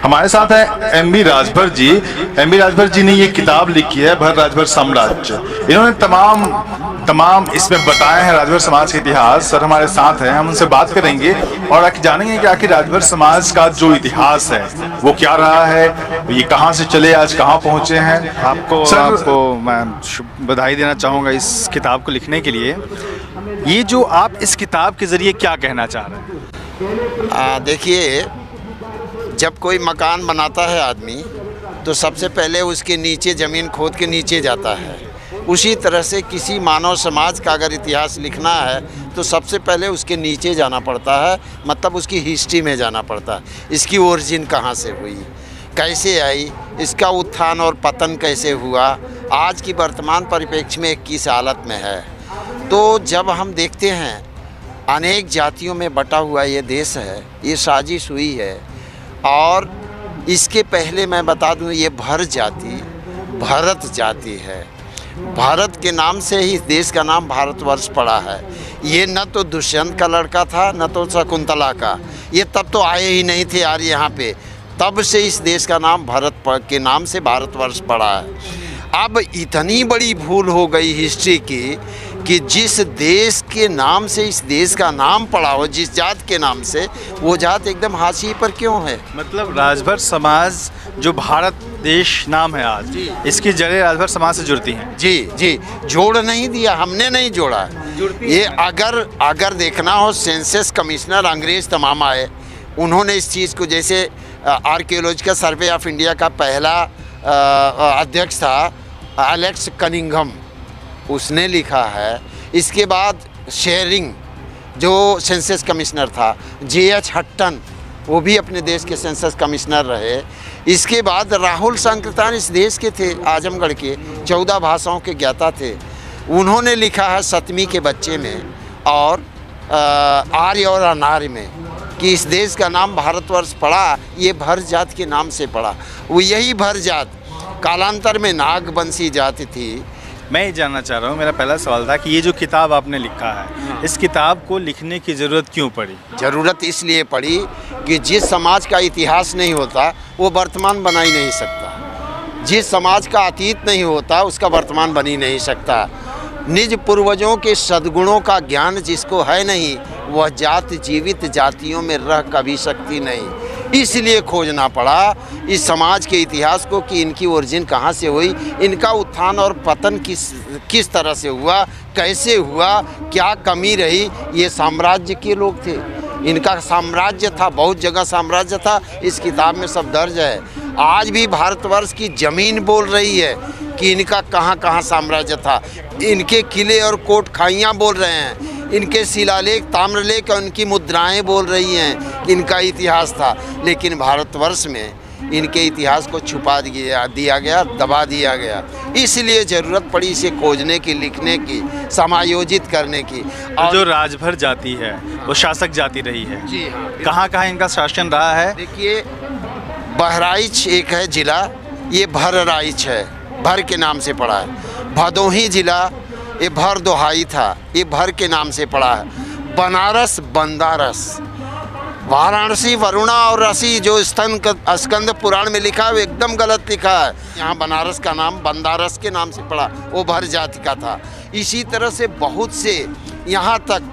हमारे साथ है एम.बी. राजभर जी। एम.बी. राजभर जी ने ये किताब लिखी है भर राजभर साम्राज्य। इन्होंने तमाम इसमें बताए हैं राजभर समाज के इतिहास। सर हमारे साथ हैं, हम उनसे बात करेंगे और जानेंगे कि आखिर राजभर समाज का जो इतिहास है वो क्या रहा है, ये कहाँ से चले आज कहाँ पहुंचे हैं। आपको मैं बधाई देना चाहूँगा इस किताब को लिखने के लिए। ये जो आप इस किताब के ज़रिए क्या कहना चाह रहे हैं? देखिए, जब कोई मकान बनाता है आदमी तो सबसे पहले उसके नीचे ज़मीन खोद के नीचे जाता है। उसी तरह से किसी मानव समाज का अगर इतिहास लिखना है तो सबसे पहले उसके नीचे जाना पड़ता है, मतलब उसकी हिस्ट्री में जाना पड़ता है। इसकी ओरिजिन कहाँ से हुई, कैसे आई, इसका उत्थान और पतन कैसे हुआ, आज की वर्तमान परिप्रेक्ष्य में किस हालत में है। तो जब हम देखते हैं अनेक जातियों में बटा हुआ ये देश है, ये साजिश हुई है। और इसके पहले मैं बता दूं, ये भर जाति भरत जाति है। भारत के नाम से ही इस देश का नाम भारतवर्ष पड़ा है। ये न तो दुष्यंत का लड़का था न तो शकुंतला का, ये तब तो आए ही नहीं थे यार यहाँ पे, तब से इस देश का नाम भारत के नाम से भारतवर्ष पड़ा है। अब इतनी बड़ी भूल हो गई हिस्ट्री की कि जिस देश के नाम से इस देश का नाम पड़ा हो, जिस जात के नाम से, वो जात एकदम हाशिए पर क्यों है। मतलब राजभर समाज जो भारत देश नाम है आज, इसकी जड़ें राजभर समाज से जुड़ती हैं। जी, जोड़ नहीं दिया, हमने नहीं जोड़ा। ये अगर देखना हो, सेंसस कमिश्नर अंग्रेज तमाम आए, उन्होंने इस चीज़ को, जैसे आर्कियोलॉजिकल सर्वे ऑफ इंडिया का पहला अध्यक्ष था एलेक्स कनिंघम, उसने लिखा है। इसके बाद शेरिंग जो सेंसस कमिश्नर था, J.H. हट्टन, वो भी अपने देश के सेंसस कमिश्नर रहे। इसके बाद राहुल संकृतान इस देश के थे, आजमगढ़ के, 14 भाषाओं के ज्ञाता थे। उन्होंने लिखा है 7वीं के बच्चे में और आर्य और अनार्य में कि इस देश का नाम भारतवर्ष पड़ा, ये भर जात के नाम से पड़ा। वो यही भर जात कालांतर में नागवंशी जाति थी। मैं ये जानना चाह रहा हूँ, मेरा पहला सवाल था कि ये जो किताब आपने लिखा है, इस किताब को लिखने की ज़रूरत क्यों पड़ी? ज़रूरत इसलिए पड़ी कि जिस समाज का इतिहास नहीं होता वो वर्तमान बना ही नहीं सकता। जिस समाज का अतीत नहीं होता उसका वर्तमान बन ही नहीं सकता। निज पूर्वजों के सद्गुणों का ज्ञान जिसको है नहीं, वह जात जीवित जातियों में रह कभी सकती नहीं। इसलिए खोजना पड़ा इस समाज के इतिहास को कि इनकी ओरिजिन कहाँ से हुई, इनका उत्थान और पतन किस तरह से हुआ, कैसे हुआ, क्या कमी रही। ये साम्राज्य के लोग थे, इनका साम्राज्य था, बहुत जगह साम्राज्य था, इस किताब में सब दर्ज है। आज भी भारतवर्ष की ज़मीन बोल रही है कि इनका कहाँ कहाँ साम्राज्य था। इनके किले और कोट खाइयाँ बोल रहे हैं, इनके शिलालेख, ताम्रलेख और इनकी मुद्राएं बोल रही हैं कि इनका इतिहास था। लेकिन भारतवर्ष में इनके इतिहास को छुपा दिया गया, दबा दिया गया। इसलिए ज़रूरत पड़ी इसे खोजने की, लिखने की, समायोजित करने की। और जो राजभर जाति है वो शासक जाति रही है। जी हाँ, कहाँ कहाँ इनका शासन रहा है? देखिए, बहराइच एक है ज़िला, ये भरराइच है, भर के नाम से पड़ा है। भदोही ज़िला ये भर दोहाई था, ये भर के नाम से पड़ा है। बनारस बंदारस, वाराणसी वरुणा और रसी जो स्कंद पुराण में लिखा है वो एकदम गलत लिखा है। यहाँ बनारस का नाम बंदारस के नाम से पड़ा, वो भर जाति का था। इसी तरह से बहुत से, यहाँ तक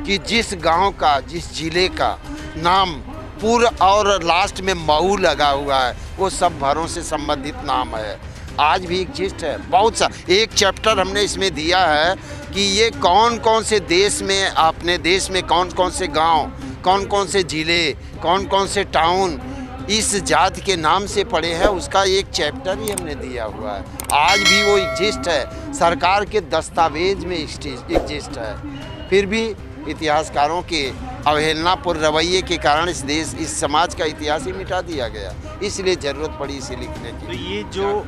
कि जिस गांव का, जिस जिले का नाम पूर्व और लास्ट में मऊ लगा हुआ है, वो सब भरों से संबंधित नाम है। आज भी एग्जिस्ट है बहुत सा। एक चैप्टर हमने इसमें दिया है कि ये कौन कौन से देश में, अपने देश में कौन कौन से गांव, कौन कौन से ज़िले, कौन कौन से टाउन इस जात के नाम से पड़े हैं, उसका एक चैप्टर ही हमने दिया हुआ है। आज भी वो एग्जिस्ट है, सरकार के दस्तावेज में एग्जिस्ट है। फिर भी इतिहासकारों के अवहेलनापूर्ण रवैये के कारण इस समाज का इतिहास ही मिटा दिया गया। इसलिए ज़रूरत पड़ी इसे लिखने की। तो ये जो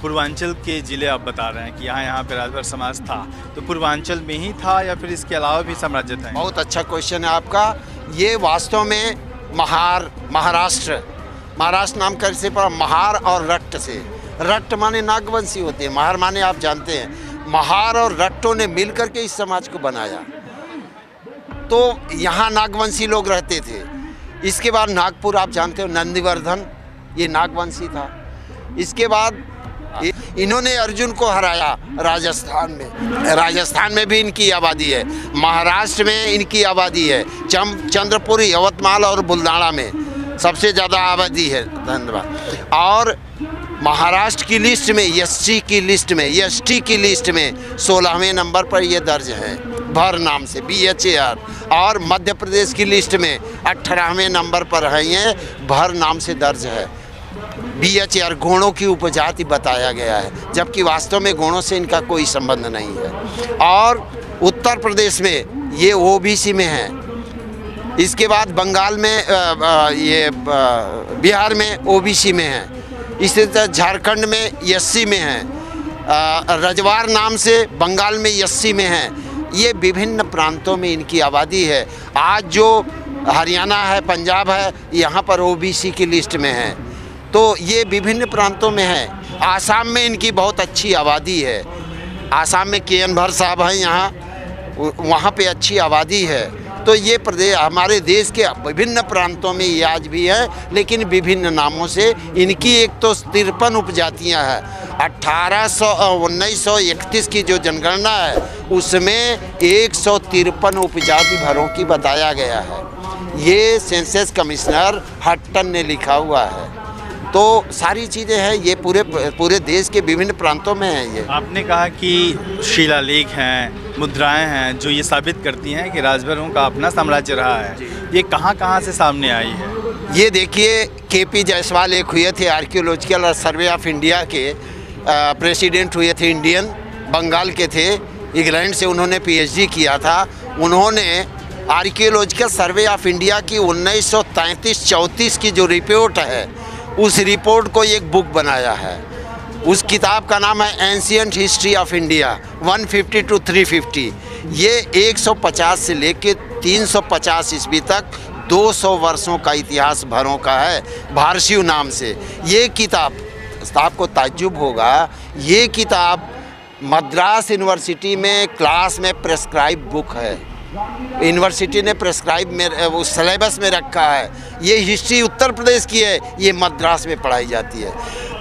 पूर्वांचल के ज़िले आप बता रहे हैं कि यहाँ पे राजभर समाज था, तो पूर्वांचल में ही था या फिर इसके अलावा भी साम्राज्य था? बहुत अच्छा क्वेश्चन है आपका। ये वास्तव में महाराष्ट्र नाम कैसे पड़ा? महार और रट्ट से। रट्ट माने नागवंशी होते हैं, महार माने आप जानते हैं। महार और रट्टों ने मिलकर के इस समाज को बनाया। तो यहाँ नागवंशी लोग रहते थे। इसके बाद नागपुर आप जानते हो, नंदीवर्धन ये नागवंशी था। इसके बाद इन्होंने अर्जुन को हराया राजस्थान में। राजस्थान में भी इनकी आबादी है, महाराष्ट्र में इनकी आबादी है, चंद्रपुर, यवतमाल और बुलढाणा में सबसे ज़्यादा आबादी है। धन्यवाद। और महाराष्ट्र की लिस्ट में, एसटी की लिस्ट में 16वें नंबर पर ये दर्ज है, भर नाम से, BHAR। और मध्य प्रदेश की लिस्ट में 18वें नंबर पर है, ये भर नाम से दर्ज है। BHAR गोणों की उपजाति बताया गया है, जबकि वास्तव में गोणों से इनका कोई संबंध नहीं है। और उत्तर प्रदेश में ये OBC में है। इसके बाद बंगाल में बिहार में OBC में है। इसी तरह झारखंड में SC में है, रजवार नाम से बंगाल में SC में है। ये विभिन्न प्रांतों में इनकी आबादी है। आज जो हरियाणा है, पंजाब है, यहाँ पर OBC की लिस्ट में है। तो ये विभिन्न प्रांतों में है। आसाम में इनकी बहुत अच्छी आबादी है। आसाम में KN भर साहब हैं यहाँ, वहाँ पे अच्छी आबादी है। तो ये प्रदेश हमारे देश के विभिन्न प्रांतों में ये आज भी है, लेकिन विभिन्न नामों से। इनकी एक तो 53 उपजातियाँ हैं। 1931 की जो जनगणना है उसमें 153 उपजाति भरों की बताया गया है। ये सेंसस कमिश्नर हट्टन ने लिखा हुआ है। तो सारी चीज़ें हैं, ये पूरे देश के विभिन्न प्रांतों में हैं। ये आपने कहा कि शिलालेख हैं, मुद्राएं हैं जो ये साबित करती हैं कि राजभरों का अपना साम्राज्य रहा है। ये कहाँ से सामने आई है? ये देखिए, KP जायसवाल एक हुए थे, आर्कियोलॉजिकल सर्वे ऑफ इंडिया के प्रेसिडेंट हुए थे, इंडियन, बंगाल के थे, इंग्लैंड से उन्होंने PhD किया था। उन्होंने आर्कियोलॉजिकल सर्वे ऑफ इंडिया की 1933-34 की जो रिपोर्ट है, उस रिपोर्ट को एक बुक बनाया है। उस किताब का नाम है ancient history of India 150 to 350। ये 150 से लेकर 350 ईस्वी तक 200 वर्षों का इतिहास भरों का है, भारशिव नाम से। ये किताब, आपको ताज्जुब होगा, ये किताब मद्रास यूनिवर्सिटी में क्लास में प्रेस्क्राइब बुक है। यूनिवर्सिटी ने प्रेस्क्राइब में उस सिलेबस में रखा है। ये हिस्ट्री उत्तर प्रदेश की है, ये मद्रास में पढ़ाई जाती है।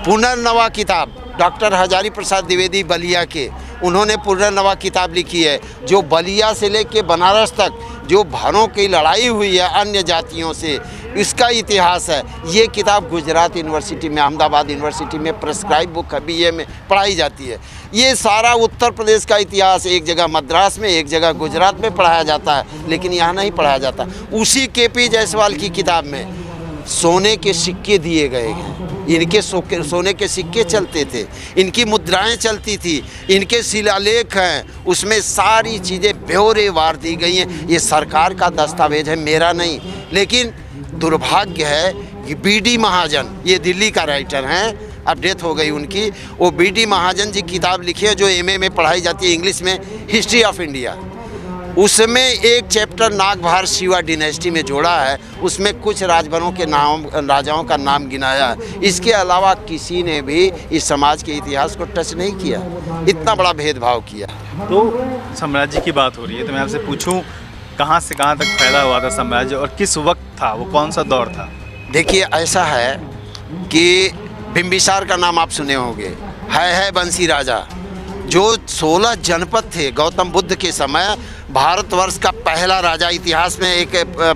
पुनर्नवा किताब डॉक्टर हजारी प्रसाद द्विवेदी बलिया के, उन्होंने पुनर्नवा किताब लिखी है, जो बलिया से लेके बनारस तक जो भरों की लड़ाई हुई है अन्य जातियों से, इसका इतिहास है। ये किताब गुजरात यूनिवर्सिटी में, अहमदाबाद यूनिवर्सिटी में प्रेस्क्राइब बुक है, BA में पढ़ाई जाती है। ये सारा उत्तर प्रदेश का इतिहास एक जगह मद्रास में, एक जगह गुजरात में पढ़ाया जाता है, लेकिन यहाँ नहीं पढ़ाया जाता। उसी KP जायसवाल की किताब में सोने के सिक्के दिए गए हैं। इनके सोने के सिक्के चलते थे, इनकी मुद्राएं चलती थी, इनके शिलालेख हैं, उसमें सारी चीज़ें ब्यौरेवार दी गई हैं। ये सरकार का दस्तावेज है, मेरा नहीं। लेकिन दुर्भाग्य है कि BD महाजन, ये दिल्ली का राइटर हैं, अब डेथ हो गई उनकी, वो BD महाजन जी किताब लिखी है जो MA में पढ़ाई जाती है इंग्लिश में, हिस्ट्री ऑफ इंडिया। उसमें एक चैप्टर नागभार शिवा डिनेस्टी में जोड़ा है, उसमें कुछ राजभरों के नाम, राजाओं का नाम गिनाया है। इसके अलावा किसी ने भी इस समाज के इतिहास को टच नहीं किया, इतना बड़ा भेदभाव किया। तो साम्राज्य की बात हो रही है, तो मैं आपसे पूछूं, कहाँ से कहाँ तक फैला हुआ था साम्राज्य और किस वक्त था, वो कौन सा दौर था? देखिए, ऐसा है कि बिंबिसार का नाम आप सुने होंगे, है बंसी राजा, जो 16 जनपद थे गौतम बुद्ध के समय। भारतवर्ष का पहला राजा, इतिहास में एक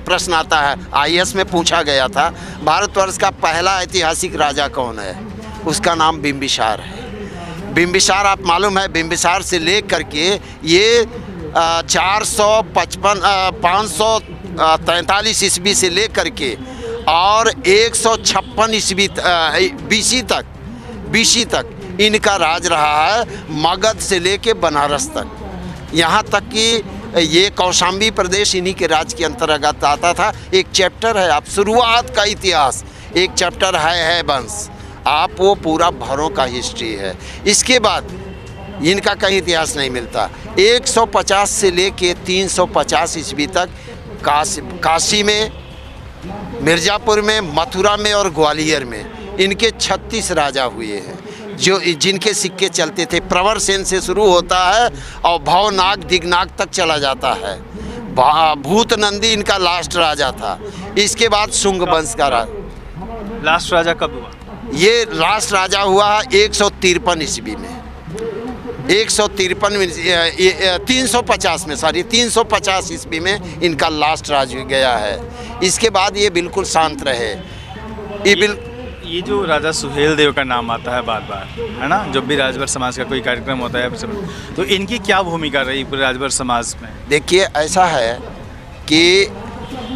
प्रश्न आता है, IAS में पूछा गया था, भारतवर्ष का पहला ऐतिहासिक राजा कौन है? उसका नाम बिंबिसार है। बिंबिसार, आप मालूम है, बिंबिसार से ले करके ये 543 ईस्वी से ले करके और 156 ईस्वी BC तक इनका राज रहा है, मगध से लेके बनारस तक। यहाँ तक कि ये कौशाम्बी प्रदेश इन्हीं के राज के अंतर्गत आता था। एक चैप्टर है, आप शुरुआत का इतिहास, एक चैप्टर है वंश, आप वो पूरा भरों का हिस्ट्री है। इसके बाद इनका कहीं इतिहास नहीं मिलता। 150 से लेके 350 ईस्वी तक काशी में, मिर्ज़ापुर में, मथुरा में और ग्वालियर में इनके 36 राजा हुए हैं, जो जिनके सिक्के चलते थे। प्रवर सेन से शुरू होता है और भवनाग दिगनाग तक चला जाता है। भूत नंदी इनका लास्ट राजा था। इसके बाद शुंग वंश का लास्ट राजा कब हुआ? ये लास्ट राजा हुआ 153 ईस्वी में, 153 में 350 में, सॉरी 350 ईस्वी में इनका लास्ट राज गया है। इसके बाद ये बिल्कुल शांत रहे। ये जो राजा सुहेल देव का नाम आता है बार बार, है ना, जब भी राजभर समाज का कोई कार्यक्रम होता है, तो इनकी क्या भूमिका रही पूरे राजभर समाज में? देखिए, ऐसा है कि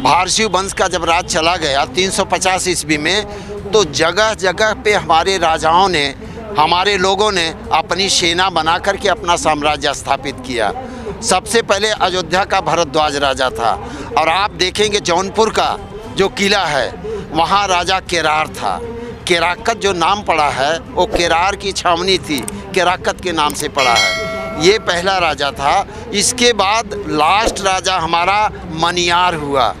भारशिव वंश का जब राज चला गया 350 ईस्वी में, तो जगह जगह पे हमारे राजाओं ने, हमारे लोगों ने अपनी सेना बना करके अपना साम्राज्य स्थापित किया। सबसे पहले अयोध्या का भरद्वाज राजा था, और आप देखेंगे जौनपुर का जो किला है वहाँ राजा केरार था। केराकत जो नाम पड़ा है वो केरार की छावनी थी, केराकत के नाम से पड़ा है। ये पहला राजा था। इसके बाद लास्ट राजा हमारा मनियार हुआ,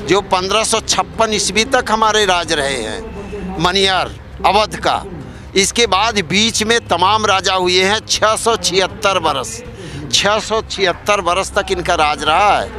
जो 1556 ईस्वी तक हमारे राज रहे हैं, मनियार अवध का। इसके बाद बीच में तमाम राजा हुए हैं 676 वर्ष, 676 वर्ष तक इनका राज रहा है।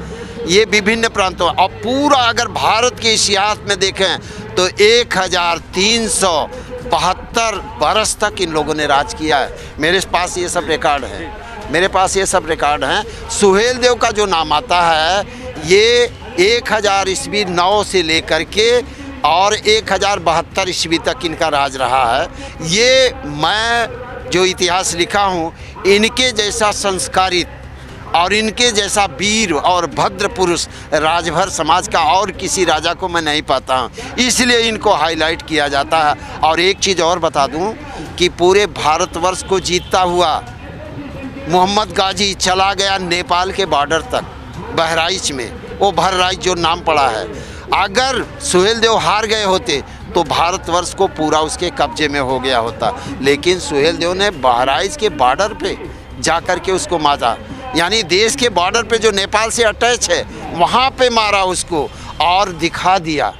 ये विभिन्न प्रांतों, और पूरा अगर भारत के इतिहास में देखें तो 1372 वर्ष तक इन लोगों ने राज किया है। मेरे पास ये सब रिकॉर्ड है, मेरे पास ये सब रिकॉर्ड हैं। सुहेल देव का जो नाम आता है ये 1000 ईस्वी 9 से लेकर के और 1072 ईस्वी तक इनका राज रहा है। ये मैं जो इतिहास लिखा हूँ, इनके जैसा संस्कारित और इनके जैसा वीर और भद्र पुरुष राजभर समाज का और किसी राजा को मैं नहीं पाता हूँ, इसलिए इनको हाईलाइट किया जाता है। और एक चीज़ और बता दूँ कि पूरे भारतवर्ष को जीतता हुआ मोहम्मद गाजी चला गया नेपाल के बॉर्डर तक, बहराइच में, वो बहराइच जो नाम पड़ा है। अगर सुहेल देव हार गए होते तो भारतवर्ष को पूरा उसके कब्जे में हो गया होता, लेकिन सुहेल देव ने बहराइच के बॉर्डर पे जा कर के उसको मारा, यानी देश के बॉर्डर पे जो नेपाल से अटैच है वहाँ पे मारा उसको, और दिखा दिया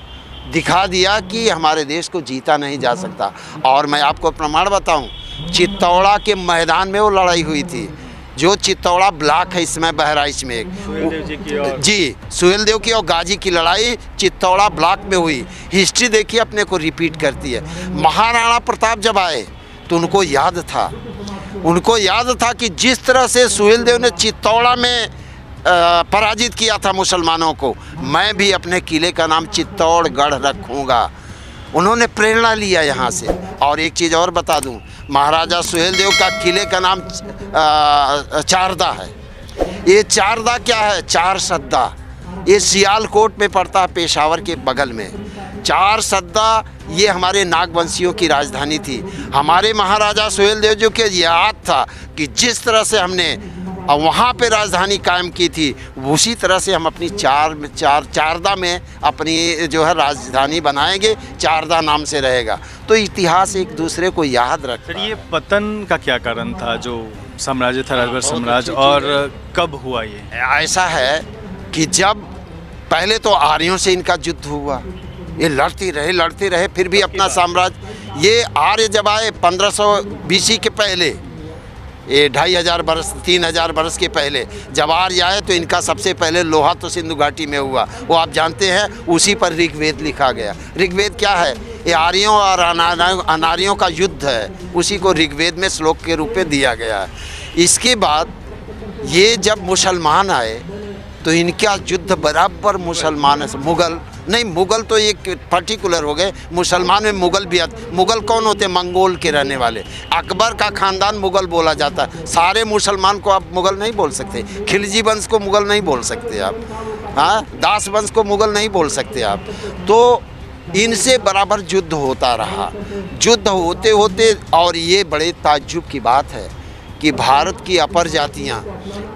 कि हमारे देश को जीता नहीं जा सकता। और मैं आपको प्रमाण बताऊं, चित्तौड़ा के मैदान में वो लड़ाई हुई थी, जो चित्तौड़ा ब्लॉक है इसमें बहराइच में, जी सुहेल देव की और गाजी की लड़ाई चित्तौड़ा ब्लॉक में हुई। हिस्ट्री देखिए अपने को रिपीट करती है। महाराणा प्रताप जब आए तो उनको याद था कि जिस तरह से सुहेल देव ने चित्तौड़ा में पराजित किया था मुसलमानों को, मैं भी अपने किले का नाम चित्तौड़गढ़ रखूँगा। उन्होंने प्रेरणा लिया यहाँ से। और एक चीज़ और बता दूँ, महाराजा सुहेल देव का किले का नाम चारदा है। ये चारदा क्या है? चार सद्दा। ये सियालकोट में पड़ता है, पेशावर के बगल में। चार सद्दा ये हमारे नागवंशियों की राजधानी थी। हमारे महाराजा सुहेल देव जो के याद था कि जिस तरह से हमने वहाँ पे राजधानी कायम की थी, उसी तरह से हम अपनी चारदा में अपनी जो है राजधानी बनाएंगे, चारदा नाम से रहेगा। तो इतिहास एक दूसरे को याद रखता है। ये पतन का क्या कारण था जो साम्राज्य था राजभर साम्राज्य, और कब हुआ ये? ऐसा है कि जब पहले तो आर्यों से इनका युद्ध हुआ, ये लड़ते रहे फिर भी अपना साम्राज्य, ये आर्य जब आए 1500 BC के पहले, ये 2500 वर्ष 3000 वर्ष के पहले जब आर्य आए तो इनका सबसे पहले लोहा तो सिंधु घाटी में हुआ, वो आप जानते हैं। उसी पर ऋग्वेद लिखा गया। ऋग्वेद क्या है? ये आर्यों और अनार्यों का युद्ध है, उसी को ऋग्वेद में श्लोक के रूप में दिया गया है। इसके बाद ये जब मुसलमान आए तो इनका युद्ध बराबर मुसलमान है, मुगल तो एक पर्टिकुलर हो गए, मुसलमान में मुगल भी आते। मुगल कौन होते? मंगोल के रहने वाले। अकबर का खानदान मुगल बोला जाता है। सारे मुसलमान को आप मुगल नहीं बोल सकते, खिलजी वंश को मुगल नहीं बोल सकते आप, हाँ, दास वंश को मुगल नहीं बोल सकते आप। तो इनसे बराबर युद्ध होता रहा, युद्ध होते होते, और ये बड़े ताज्जुब की बात है कि भारत की अपर जातियाँ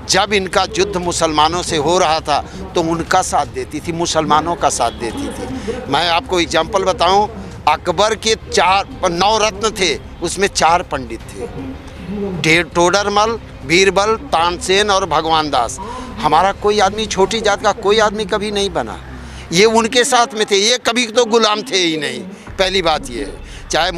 जब इनका युद्ध मुसलमानों से हो रहा था तो उनका साथ देती थी, मुसलमानों का साथ देती थी। मैं आपको एग्जाम्पल बताऊं, अकबर के 9 रत्न थे, उसमें 4 पंडित थे, टोडरमल, बीरबल, तानसेन और भगवान दास। हमारा कोई आदमी, छोटी जात का कोई आदमी कभी नहीं बना, ये उनके साथ में थे। ये कभी तो गुलाम थे ही नहीं। पहली बात ये है, चाहे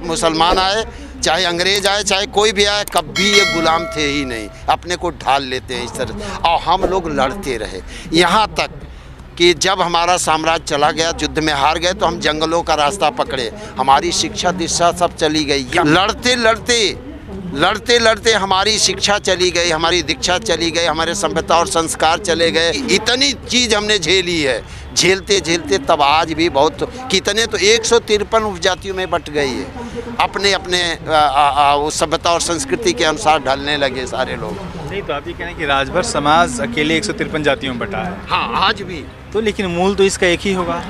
मुसलमान आए, चाहे अंग्रेज आए, चाहे कोई भी आए, कभी ये गुलाम थे ही नहीं। अपने को ढाल लेते हैं इस तरह, और हम लोग लड़ते रहे। यहाँ तक कि जब हमारा साम्राज्य चला गया, युद्ध में हार गए, तो हम जंगलों का रास्ता पकड़े, हमारी शिक्षा दीक्षा सब चली गई। लड़ते लड़ते हमारी शिक्षा चली गई, हमारी दीक्षा चली गई, हमारे सभ्यता और संस्कार चले गए। इतनी चीज़ हमने झेली है, झेलते झेलते तब आज भी बहुत, कितने तो 153 उपजातियों में बट गई है। अपने अपने उस सभ्यता और संस्कृति के अनुसार ढलने लगे सारे लोग। नहीं, तो आप ये कह रहे हैं कि राजभर समाज अकेले 153 जातियों में बटा है। हाँ, आज भी। तो लेकिन मूल तो इसका एक ही होगा।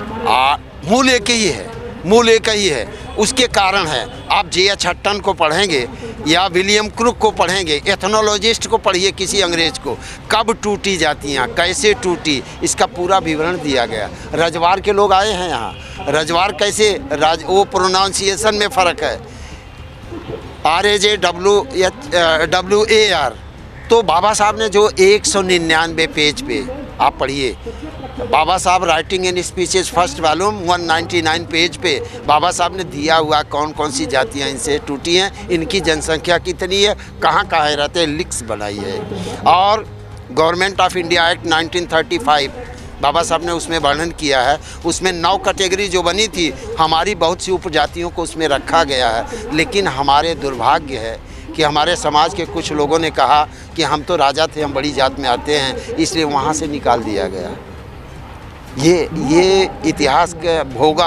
मूल एक ही है, मूल एक ही है। उसके कारण है, आप J.H. हट्टन को पढ़ेंगे या विलियम क्रुक को पढ़ेंगे, एथनोलॉजिस्ट को पढ़िए, किसी अंग्रेज को, कब टूटी जातियाँ, कैसे टूटी, इसका पूरा विवरण दिया गया। रजवार के लोग आए हैं यहाँ, रजवार कैसे, वो प्रोनाउंसिएशन में फ़र्क है, RAJWAR। तो बाबा साहब ने जो 199 पेज पे आप पढ़िए, बाबा साहब writing in speeches first volume 199 page पे बाबा साहब ने दिया हुआ कौन कौन सी जातियाँ इनसे टूटी हैं, इनकी जनसंख्या कितनी है, कहाँ कहाँ रहते हैं, लिस्ट बनाई है। और गवर्नमेंट ऑफ इंडिया एक्ट 1935 बाबा साहब ने उसमें वर्णन किया है। उसमें 9 कैटेगरी जो बनी थी, हमारी बहुत सी उपजातियों को उसमें रखा गया है। लेकिन हमारे दुर्भाग्य है कि हमारे समाज के कुछ लोगों ने कहा कि हम तो राजा थे, हम बड़ी जात में आते हैं, इसलिए वहाँ से निकाल दिया गया। ये इतिहास के भोग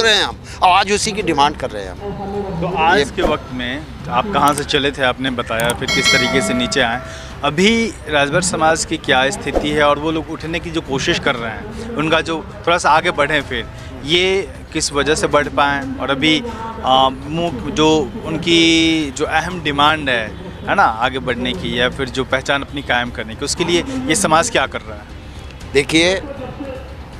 रहे हैं हम, और आज उसी की डिमांड कर रहे हैं हम। तो आज के वक्त में आप कहाँ से चले थे, आपने बताया, फिर किस तरीके से नीचे आए, अभी राजभर समाज की क्या स्थिति है और वो लोग उठने की जो कोशिश कर रहे हैं, उनका जो थोड़ा सा आगे बढ़ें, फिर ये किस वजह से बढ़ पाएँ, और अभी जो उनकी जो अहम डिमांड है ना आगे बढ़ने की, या फिर जो पहचान अपनी कायम करने की, उसके लिए ये समाज क्या कर रहा है? देखिए,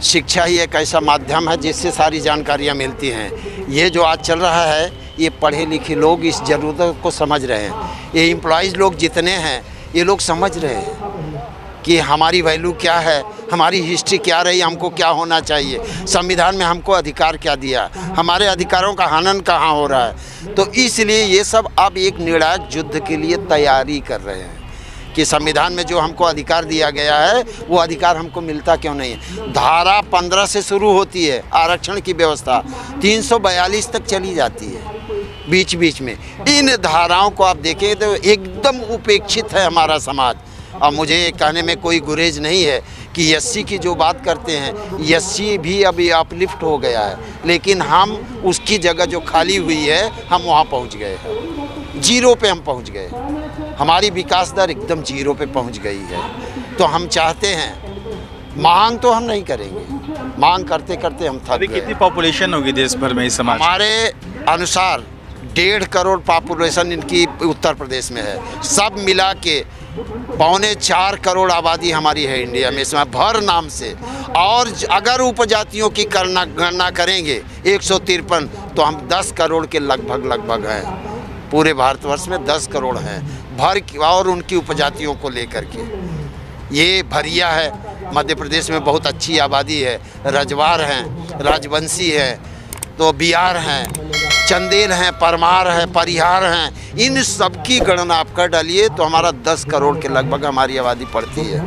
शिक्षा ही एक ऐसा माध्यम है जिससे सारी जानकारियाँ मिलती हैं। ये जो आज चल रहा है, ये पढ़े लिखे लोग इस ज़रूरत को समझ रहे हैं। ये एम्प्लॉइज़ लोग जितने हैं, ये लोग समझ रहे हैं कि हमारी वैल्यू क्या है, हमारी हिस्ट्री क्या रही, हमको क्या होना चाहिए, संविधान में हमको अधिकार क्या दिया, हमारे अधिकारों का हनन कहाँ हो रहा है। तो इसलिए ये सब अब एक निर्णायक युद्ध के लिए तैयारी कर रहे हैं कि संविधान में जो हमको अधिकार दिया गया है, वो अधिकार हमको मिलता क्यों नहीं है। धारा 15 से शुरू होती है आरक्षण की व्यवस्था, 342 तक चली जाती है बीच बीच में। इन धाराओं को आप देखें तो एकदम उपेक्षित है हमारा समाज। और मुझे कहने में कोई गुरेज नहीं है कि एससी की जो बात करते हैं, एससी भी अभी अपलिफ्ट हो गया है, लेकिन हम उसकी जगह जो खाली हुई है, हम वहाँ पहुँच गए हैं, जीरो पे हम पहुँच गए। हमारी विकास दर एकदम जीरो पे पहुँच गई है। तो हम चाहते हैं, मांग तो हम नहीं करेंगे, मांग करते करते हम थक गए। कितनी पॉपुलेशन होगी देश भर में इस समाज? हमारे अनुसार 1.5 करोड़ पॉपुलेशन इनकी उत्तर प्रदेश में है। सब मिला के 3.25 करोड़ आबादी हमारी है इंडिया में, इसमें भर नाम से। और अगर उपजातियों की गणना करेंगे 153, तो हम 10 करोड़ के लगभग हैं। पूरे भारतवर्ष में 10 करोड़ हैं भर की, और उनकी उपजातियों को लेकर के। ये भरिया है, मध्य प्रदेश में बहुत अच्छी आबादी है, रजवार हैं, राजवंशी हैं, तो बिहार हैं, चंदेल हैं, परमार हैं, परिहार हैं। इन सब की गणना आप कर डालिए तो हमारा 10 करोड़ के लगभग हमारी आबादी पड़ती है।